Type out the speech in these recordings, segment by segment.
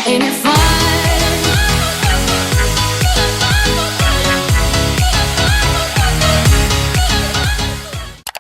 Ain't it fun?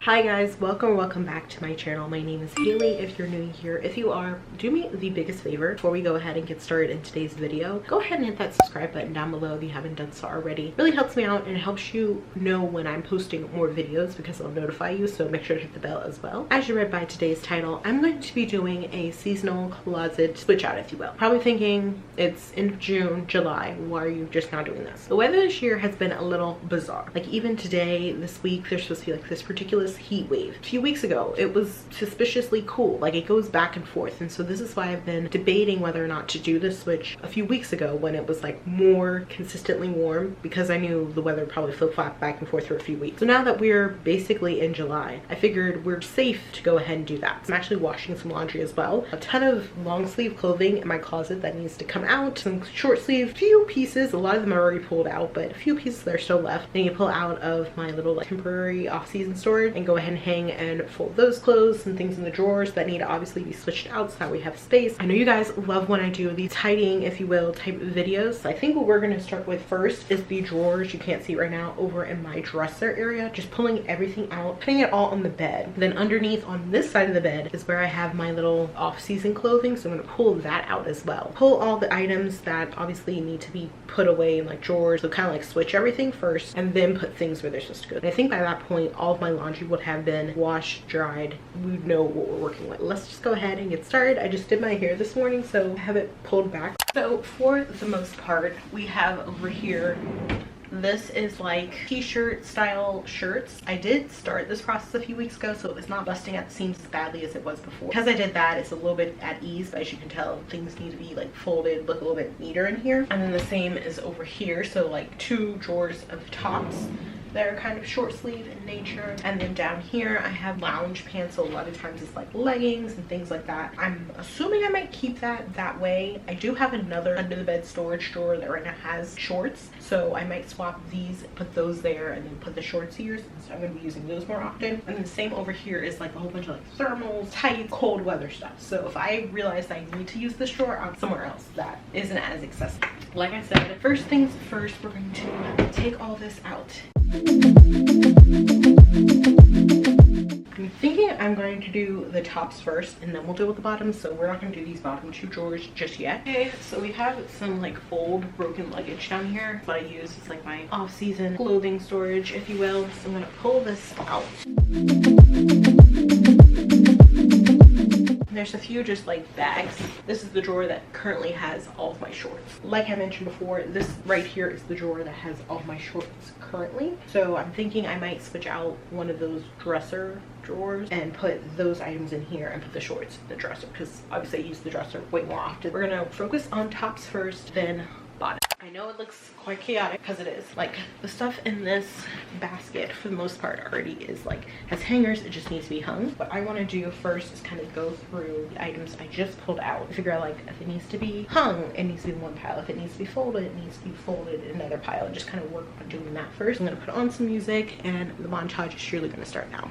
Hi guys, welcome back to my channel. My name is Haley. If you're new here, if you are, do me the biggest favor before we go ahead and get started in today's video. Go ahead and hit that subscribe button down below if you haven't done so already. It really helps me out and helps you know when I'm posting more videos because it'll notify you, so make sure to hit the bell as well. As you read by today's title, I'm going to be doing a seasonal closet switch out, if you will. Probably thinking it's in June, July, why are you just now doing this? The weather this year has been a little bizarre. Like even today, this week, there's supposed to be like this ridiculous heat wave. A few weeks ago it was suspiciously cool, like it goes back and forth, and so this is why I've been debating whether or not to do this switch a few weeks ago when it was like more consistently warm, because I knew the weather would probably flip-flop back and forth for a few weeks. So now that we're basically in July, I figured we're safe to go ahead and do that. I'm actually washing some laundry as well. A ton of long sleeve clothing in my closet that needs to come out, some short sleeve, few pieces, a lot of them are already pulled out, but a few pieces that are still left I need to pull out of my little like temporary off-season storage and go ahead and hang and fold those clothes and things in the drawers that need to obviously be switched out so that we have space. I know you guys love when I do these tidying, if you will, type of videos. So I think what we're going to start with first is the drawers you can't see right now over in my dresser area, just pulling everything out, putting it all on the bed. Then underneath on this side of the bed is where I have my little off-season clothing, so I'm going to pull that out as well. Pull all the items that obviously need to be put away in like drawers, so kind of like switch everything first and then put things where they're supposed to go. And I think by that point all of my laundry would have been washed, dried. We know what we're working with. Let's just go ahead and get started. I just did my hair this morning, so I have it pulled back. So for the most part, we have over here, this is like t-shirt style shirts. I did start this process a few weeks ago, so it's not busting at the seams as badly as it was before. Because I did that, it's a little bit at ease, but as you can tell, things need to be like folded, look a little bit neater in here. And then the same is over here, so like two drawers of tops that are kind of short sleeve in nature, and then down here I have lounge pants, so a lot of times it's like leggings and things like that. I'm assuming I might keep that way. I do have another under the bed storage drawer that right now has shorts, so I might swap these, put those there, and then put the shorts here, so I'm going to be using those more often. And then the same over here is like a whole bunch of like thermals, tights, cold weather stuff. So if I realize I need to use this drawer, I'm somewhere else that isn't as accessible. Like I said, first things first, we're going to take all this out. I'm thinking I'm going to do the tops first and then we'll deal with the bottoms, so we're not going to do these bottom two drawers just yet. Okay, so we have some like old broken luggage down here. What I use is like my off-season clothing storage, if you will. So I'm going to pull this out. There's a few just like bags. This is the drawer that currently has all of my shorts. Like I mentioned before, this right here is the drawer that has all of my shorts currently. So I'm thinking I might switch out one of those dresser drawers and put those items in here and put the shorts in the dresser, because obviously I use the dresser way more often. We're gonna focus on tops first, then bottom. I know it looks quite chaotic because it is. Like the stuff in this basket for the most part already is like has hangers, it just needs to be hung. What I want to do first is kind of go through the items I just pulled out and figure out like if it needs to be hung, it needs to be in one pile. If it needs to be folded, it needs to be folded in another pile, and just kind of work on doing that first. I'm gonna put on some music and the montage is surely gonna start now.